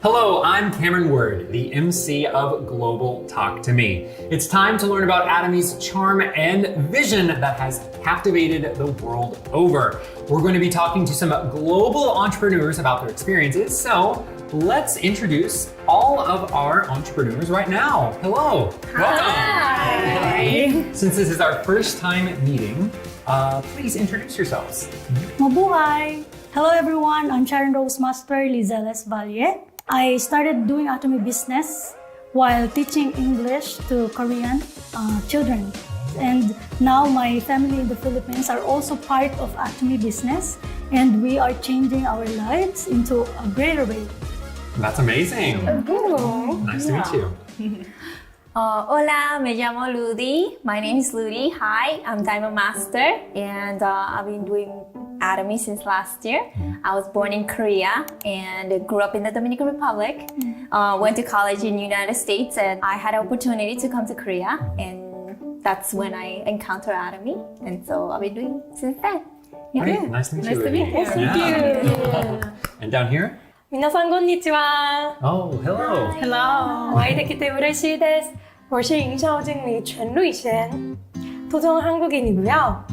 Hello, I'm Cameron Word, the MC of Global Talk to Me. It's time to learn about Atomy's charm and vision that has captivated the world over. We're going to be talking to some global entrepreneurs about their experiences, so let's introduce all of our entrepreneurs right now. Hello. Welcome. Hi. Since this is our first time meeting, please introduce yourselves. Mabuhay! Hello everyone, I'm Sharon Rose Master Lizeles Valle. I started doing Atomy business while teaching English to Korean children. And now my family in the Philippines are also part of Atomy business, and we are changing our lives into a greater way. That's amazing. Nice to meet you. Hola, me llamo Ludi. My name is Ludi. Hi, I'm Diamond Master, and I've been doing Atomy since last year. I was born in Korea and grew up in the Dominican Republic. Went to college in the United States, and I had an opportunity to come to Korea, and that's when I encountered Atomy, and so I've been doing since then. Yeah. Great. Nice to meet you. Ludi. Nice to meet you. And down here? 皆さんこんにちは。 Oh, hello. Hello， 我爱的기대嬉しいです。我是营销经理陈瑞贤，토종 한국인이고요.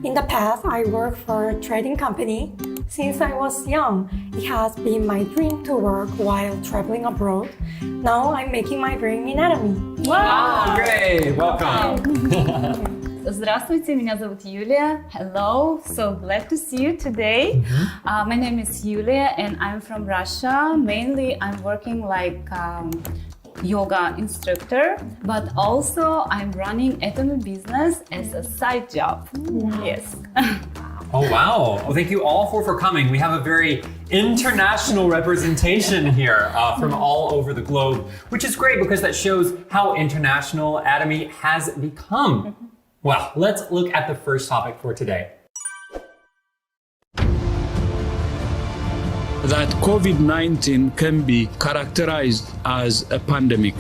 In the past, I worked for a trading company. Since I was young, it has been my dream to work while traveling abroad. Now I'm making my dream in Atomy. Wow, great. Welcome. Здравствуйте, меня зовут Юлия. Hello, so glad to see you today. My name is Yulia and I'm from Russia. Mainly I'm working like yoga instructor, but also I'm running Atomy business as a side job. Yes. Oh, wow. Well, thank you all for coming. We have a very international representation here from all over the globe, which is great because that shows how international Atomy has become. Well, let's look at the first topic for today. That COVID-19 can be characterized as a pandemic.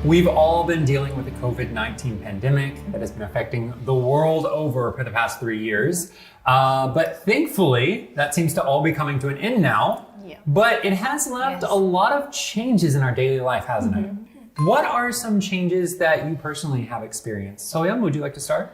We've all been dealing with the COVID-19 pandemic that has been affecting the world over for the past 3 years. But thankfully, that seems to all be coming to an end now. Yeah. But it has left a lot of changes in our daily life, hasn't it? What are some changes that you personally have experienced? Soyeon, would you like to start?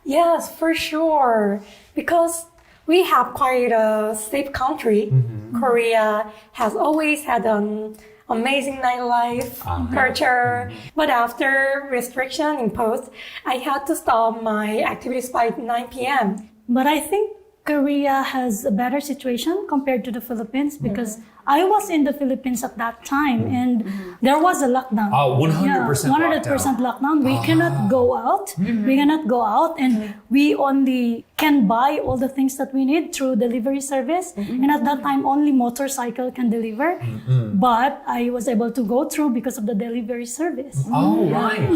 Yes, for sure. Because we have quite a safe country. Korea has always had an amazing nightlife, culture. But after restriction imposed, I had to stop my activities by 9 p.m. But I think Korea has a better situation compared to the Philippines because I was in the Philippines at that time and there was a lockdown. 100% lockdown. We cannot go out. We cannot go out and we only can buy all the things that we need through delivery service. And at that time, only motorcycle can deliver. But I was able to go through because of the delivery service. Oh, right.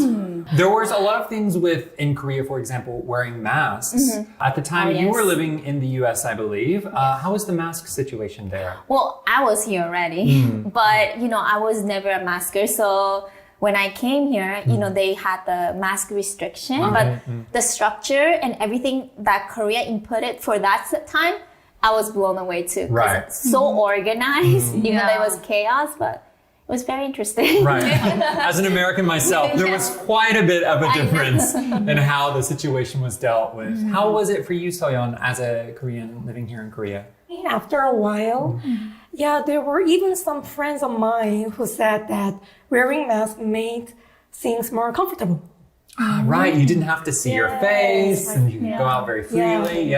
There was a lot of things in Korea, for example, wearing masks. At the time, you were living in the US, I believe. How was the mask situation there? Well, I was here already, but I was never a masker. So when I came here, they had the mask restriction, but the structure and everything that Korea inputted for that time, I was blown away too. Right. It's so organized, even though it was chaos, but it was very interesting. Right. As an American myself, there was quite a bit of a difference in how the situation was dealt with. How was it for you, Soyeon, as a Korean living here in Korea? After a while, there were even some friends of mine who said that wearing masks made things more comfortable. Right, you didn't have to see your face and you could go out very freely.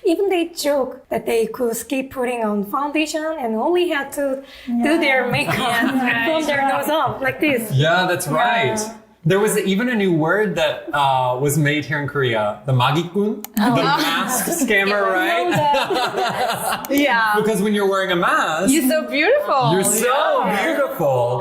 Even they joke that they could skip putting on foundation and only had to do their makeup from their nose up like this. Yeah, that's right. There was even a new word that was made here in Korea, the magikun, the mask scammer, right? Yeah. Because when you're wearing a mask, You're so beautiful. you're so beautiful.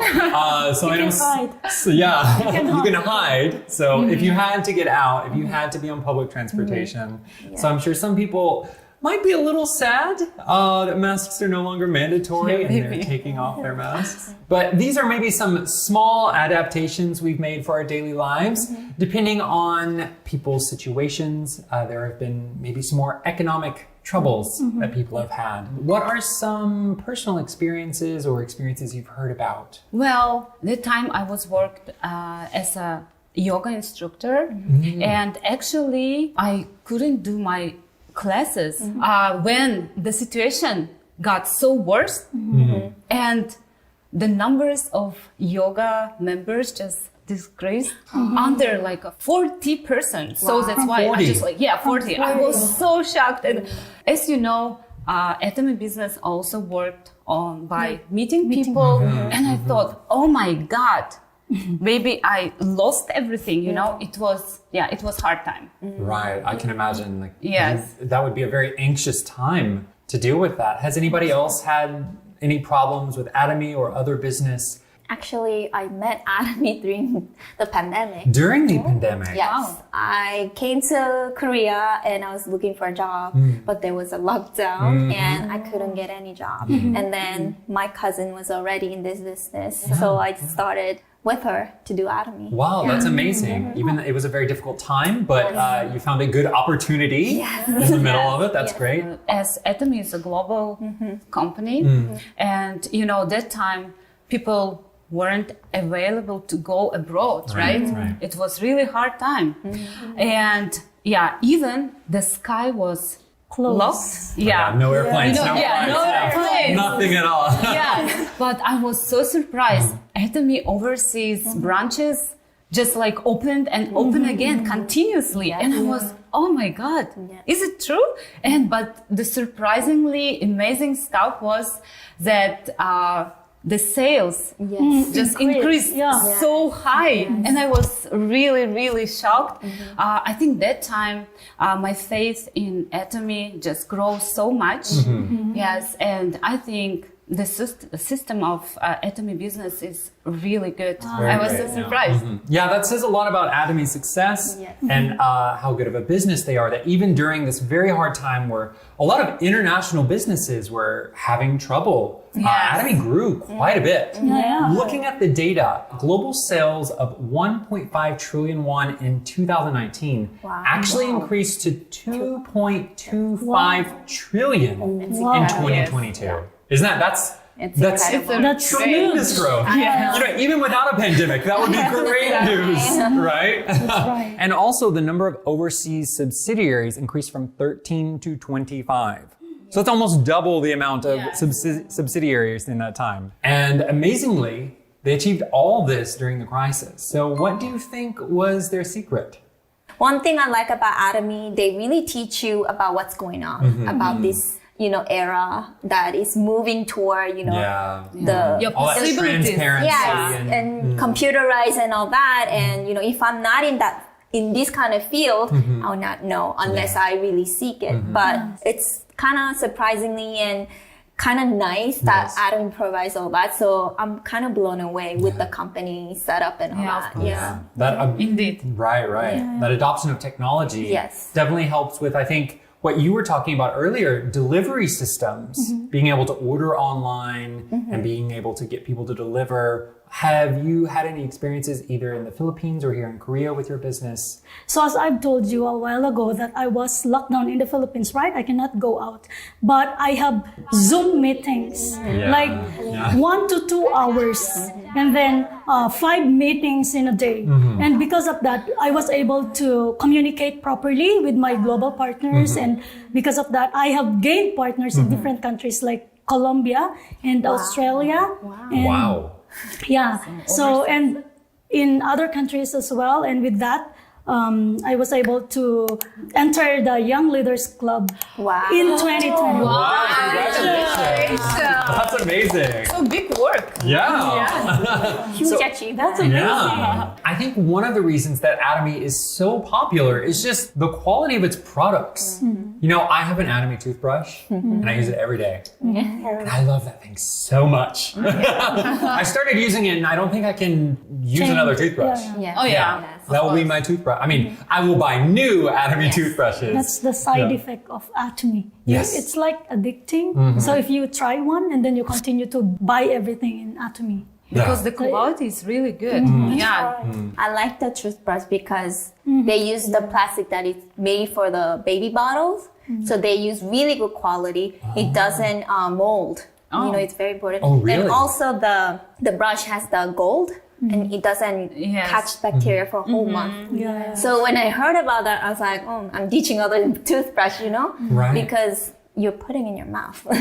So You can hide. So you can hide. So if you had to get out, if you had to be on public transportation, so I'm sure some people might be a little sad that masks are no longer mandatory and they're taking off their masks. But these are maybe some small adaptations we've made for our daily lives. Depending on people's situations, there have been maybe some more economic troubles that people have had. What are some personal experiences or experiences you've heard about? Well, the time I was worked as a yoga instructor, and actually I couldn't do my classes when the situation got so worse, and the numbers of yoga members just decreased under like a 40%. So that's why 40. I just 40. I was so shocked. And as you know, Atomy business also worked on by meeting people, and I thought, oh my God, maybe I lost everything. You know, it was hard time. Right, I can imagine. Like, Yes. that would be a very anxious time to deal with that. Has anybody else had any problems with Atomy or other business Actually, I met Atomy during the pandemic. during the pandemic? Yes, Wow. I came to Korea and I was looking for a job, but there was a lockdown and I couldn't get any job. And then my cousin was already in this business, so I started with her to do Atomy. Wow, that's amazing. Even it was a very difficult time, but you found a good opportunity in the middle of it. That's great. As Atomy is a global company, and you know, that time people weren't available to go abroad, right? Right. It was really hard time. And even the sky was locked. Yeah. No airplanes, You know, no flights, no airplanes. nothing at all. Yeah, but I was so surprised. Atomy overseas branches just like opened and opened again continuously. And I was, oh my God, is it true? But the surprisingly amazing stuff was that the sales just increased so high. And I was really, really shocked. I think that time my faith in Atomy just grows so much. Yes, and I think the system of Atomy business is really good. I was so surprised. Yeah, that says a lot about Atomy's success and how good of a business they are, that even during this very hard time where a lot of international businesses were having trouble, Atomy grew quite a bit. Looking at the data, global sales of 1.5 trillion won in 2019 actually increased to 2.25 trillion in 2022. Isn't that's tremendous growth. You know, even without a pandemic, that would be great news, right? And also the number of overseas subsidiaries increased from 13 to 25. So it's almost double the amount of subsidiaries in that time. And amazingly, they achieved all this during the crisis. So what do you think was their secret? One thing I like about Atomy, they really teach you about what's going on, about this, you know, era that is moving toward, you know, Your all that possibilities. transparency and computerized and all that. And, you know, if I'm not in this kind of field, I'll not know unless I really seek it. But it's kind of surprisingly and kind of nice that Atomy provides all that. So I'm kind of blown away with the company setup and all that. That, Indeed. Right. That adoption of technology definitely helps with, I think, what you were talking about earlier, delivery systems, being able to order online and being able to get people to deliver. Have you had any experiences either in the Philippines or here in Korea with your business? So as I've told you a while ago that I was locked down in the Philippines, right? I cannot go out. But I have Zoom meetings, like 1 to 2 hours, and then 5 meetings in a day. And because of that, I was able to communicate properly with my global partners. And because of that, I have gained partners in different countries like Colombia and Australia. And yeah. So, and in other countries as well. And with that, I was able to enter the Young Leaders Club in 2020. Congratulations. That's amazing. So big work. Huge achievement. That's amazing. I think one of the reasons that Atomy is so popular is just the quality of its products. You know, I have an Atomy toothbrush and I use it every day. And I love that thing so much. I started using it and I don't think I can use another toothbrush. That will be my toothbrush. I mean, I will buy new Atomy toothbrushes. That's the side effect of Atomy. Yes. It's like addicting. So if you try one and then you continue to buy everything in Atomy. Because the quality is really good. Yeah. I like the toothbrush because they use the plastic that is made for the baby bottles. So they use really good quality. It doesn't mold. You know, it's very important. Oh, really? And also the brush has the gold and it doesn't catch bacteria for a whole month. Yeah. So when I heard about that, I was like, oh, I'm teaching other toothbrush, you know? Right. Because you're putting in your mouth. Oh,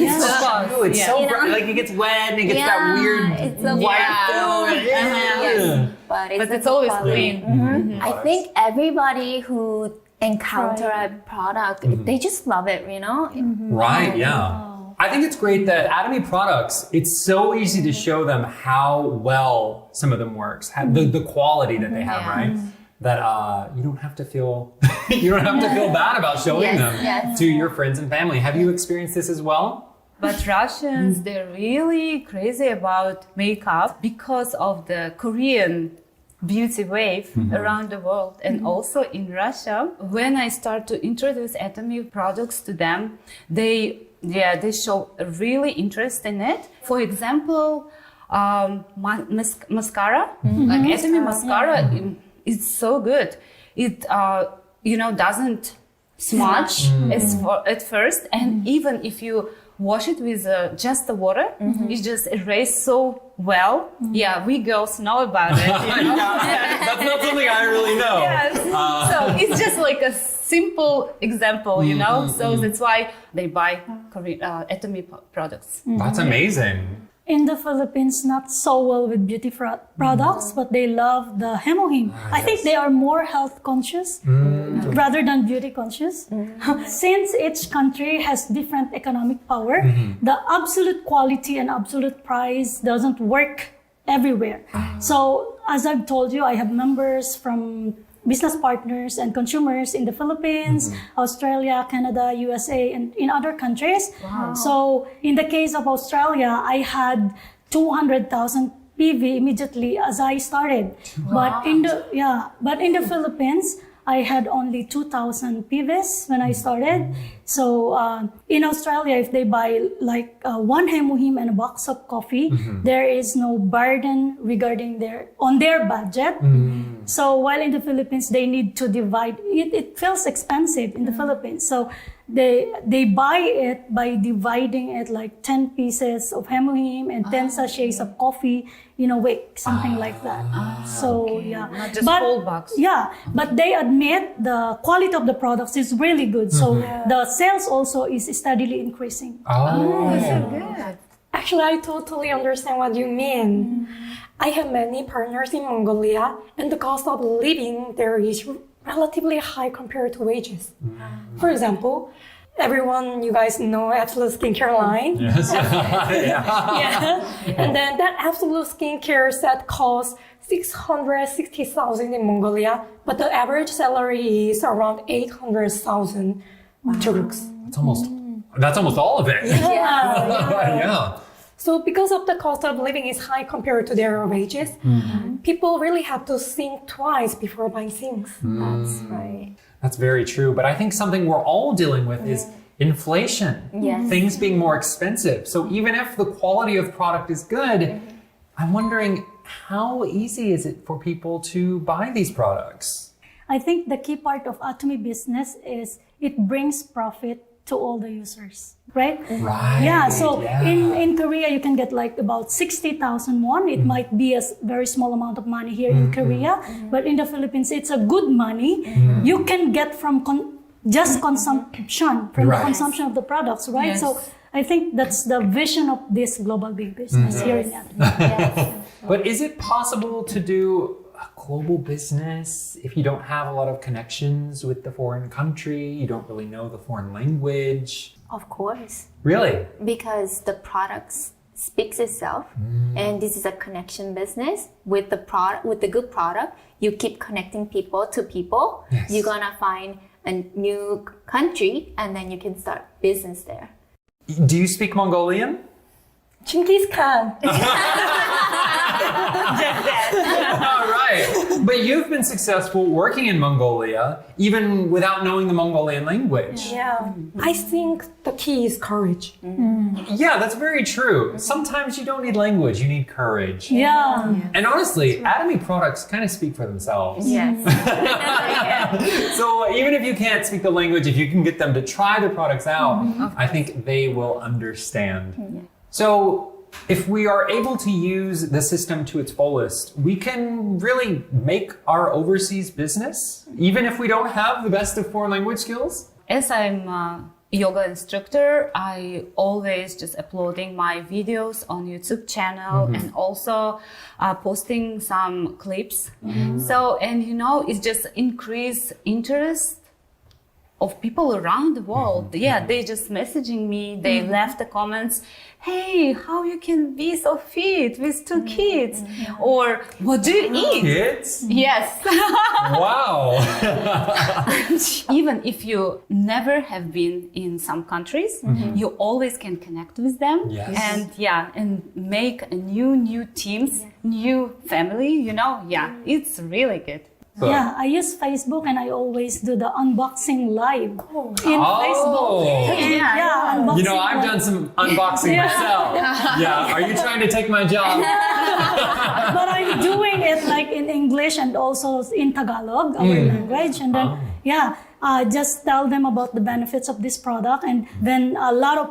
it's so You know? like it gets wet and it gets that weird it's a white film. Yes. But It's always clean. I think everybody who encounter a product, they just love it, you know? Right, yeah. I think it's great that Atomy products, it's so easy to show them how well some of them works, the quality that they have, right? That you don't have to feel bad about showing them to your friends and family. Have you experienced this as well? But Russians, they're really crazy about makeup because of the Korean beauty wave around the world and also in Russia. When I start to introduce Atomy products to them, they show a really interest in it. For example, mascara, like Atomy mascara, it's so good. It doesn't smudge at first, and even if you wash it with just the water, it just erases so well. Yeah, we girls know about it. You know? That's not something I really know. Yes. So it's just like a simple example, you know. So that's why they buy Atomy products. That's amazing. In the Philippines, not so well with beauty products, but they love the hemohim. I think they are more health conscious rather than beauty conscious. Since each country has different economic power, the absolute quality and absolute price doesn't work everywhere. So as I've told you, I have members from business partners and consumers in the Philippines, Australia, Canada, USA, and in other countries. Wow. So in the case of Australia, I had 200,000 PV immediately as I started. Wow. But in the Philippines, I had only 2,000 PVs when I started. So in Australia, if they buy like one hemohim and a box of coffee, there is no burden regarding their budget. So while in the Philippines, they need to divide. It feels expensive in the Philippines. So they buy it by dividing it like 10 pieces of hemohim and 10 sachets of coffee in a week, something like that. Not just whole box. Yeah, but they admit the quality of the products is really good. So the sales also is steadily increasing. That's so good. Actually, I totally understand what you mean. I have many partners in Mongolia, and the cost of living there is relatively high compared to wages. For example, you guys know Absolute Skincare line. Yes. And then that Absolute Skincare set costs 660,000 in Mongolia, but the average salary is around 800,000 Turks. That's almost all of it. Yeah. So because of the cost of living is high compared to their wages, people really have to think twice before buying things. That's right. That's very true. But I think something we're all dealing with is inflation. Yes. Things being more expensive. So even if the quality of product is good, I'm wondering how easy is it for people to buy these products? I think the key part of Atomy business is it brings profit to all the users, right? Right. Yeah, so in Korea, you can get like about 60,000 won. It might be a very small amount of money here in Korea, but in the Philippines, it's a good money. You can get from consumption, from the consumption of the products, right? Yes. So I think that's the vision of this global big business here in Atomy. But is it possible to do a global business if you don't have a lot of connections with the foreign country, you don't really know the foreign language? Of course. Really? Because the products speaks itself, and this is a connection business. With the good product, you keep connecting people to people. Yes. You're gonna find a new country, and then you can start business there. Do you speak Mongolian? Genghis Khan. Just that. All right. But you've been successful working in Mongolia, even without knowing the Mongolian language. Yeah. I think the key is courage. Yeah, that's very true. Sometimes you don't need language, you need courage. Yeah. And honestly, Atomy products kind of speak for themselves. Yes. So even if you can't speak the language, if you can get them to try the products out, I think they will understand. So if we are able to use the system to its fullest, we can really make our overseas business, even if we don't have the best of foreign language skills. As I'm a yoga instructor, I always just uploading my videos on YouTube channel and also posting some clips. So, and you know, it's just increase interest of people around the world. Yeah, they just messaging me, they left the comments, hey, how you can be so fit with 2 kids? Or what do you eat? Kids? Yes. Wow. Even if you never have been in some countries, you always can connect with them. Yes. And yeah, and make a new teams, new family, you know, yeah, it's really good. Yeah, I use Facebook and I always do the unboxing live in Oh. Facebook. And, yeah, unboxing You know, I've live. done some unboxing myself. Yeah, are you trying to take my job? But I'm doing it like in English and also in Tagalog, our language. And then, just tell them about the benefits of this product. And then a lot of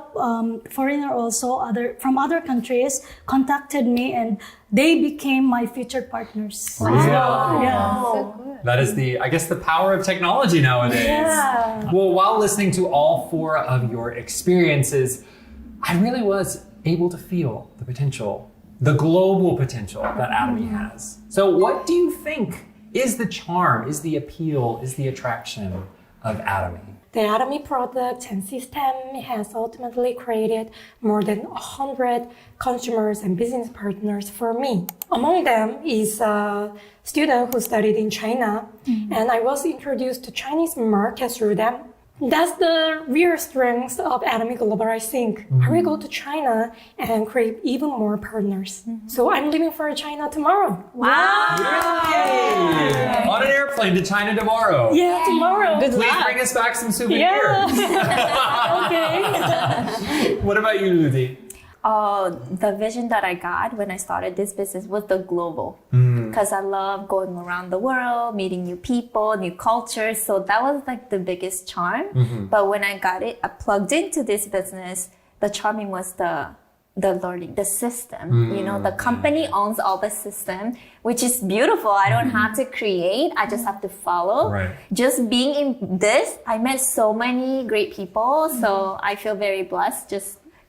foreigner also from other countries contacted me and they became my featured partners. Wow. Yeah. That is I guess the power of technology nowadays. Yeah. Well, while listening to all 4 of your experiences, I really was able to feel the potential, the global potential that Atomy has. So what do you think is the charm, is the appeal, is the attraction of Atomy? The Atomy product and system has ultimately created more than 100 consumers and business partners for me. Among them is a student who studied in China, and I was introduced to Chinese market through them. That's the real strength of Atomy Global, I think. I will go to China and create even more partners. So I'm leaving for China tomorrow. Yay! On an airplane to China tomorrow. Yeah, tomorrow. Good Please luck. bring us back some souvenirs. Okay. What about you, Ludi? The vision that I got when I started this business was the global, because I love going around the world, meeting new people, new cultures. So that was like the biggest charm. But when I got it, I plugged into this business. The charming was the learning, the system. You know, the company owns all the system, which is beautiful. I don't have to create. I just have to follow. Right. Just being in this, I met so many great people. So I feel very blessed.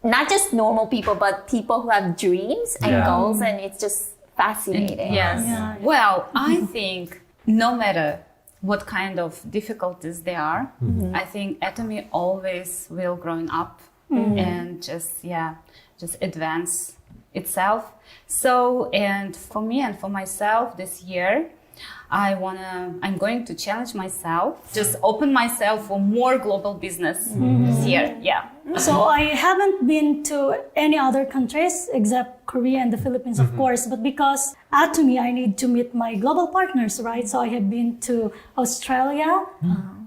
Not just normal people, but people who have dreams and goals, and it's just fascinating. Yes. Yeah. Well, I think no matter what kind of difficulties there are, I think Atomy always will growing up and just advance itself. So, and for me and for myself this year, I'm going to challenge myself, just open myself for more global business this year. Yeah. So I haven't been to any other countries except Korea and the Philippines, of course. But because Atomy, I need to meet my global partners, right? So I have been to Australia.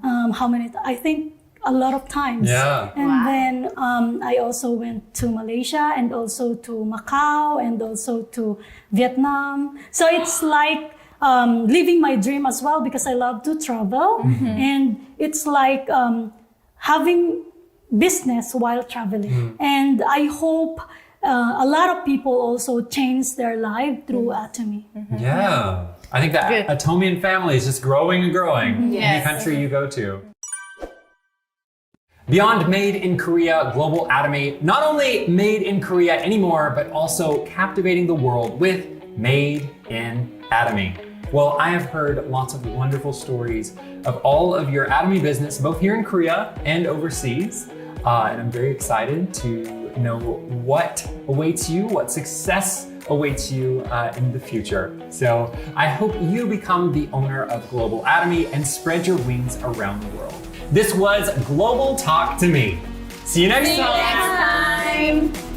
How many? I think a lot of times. Yeah. And then I also went to Malaysia and also to Macau and also to Vietnam. So it's like living my dream as well because I love to travel. And it's like having business while traveling. And I hope a lot of people also change their life through Atomy. Yeah. I think that Good. Atomian family is just growing and growing in any Yes. country you go to. Beyond Made in Korea, Global Atomy not only made in Korea anymore, but also captivating the world with Made in Atomy. Well, I have heard lots of wonderful stories of all of your Atomy business, both here in Korea and overseas. And I'm very excited to know what awaits you, what success awaits you in the future. So I hope you become the owner of Global Atomy and spread your wings around the world. This was Global Talk to Me. See you next time. Next time.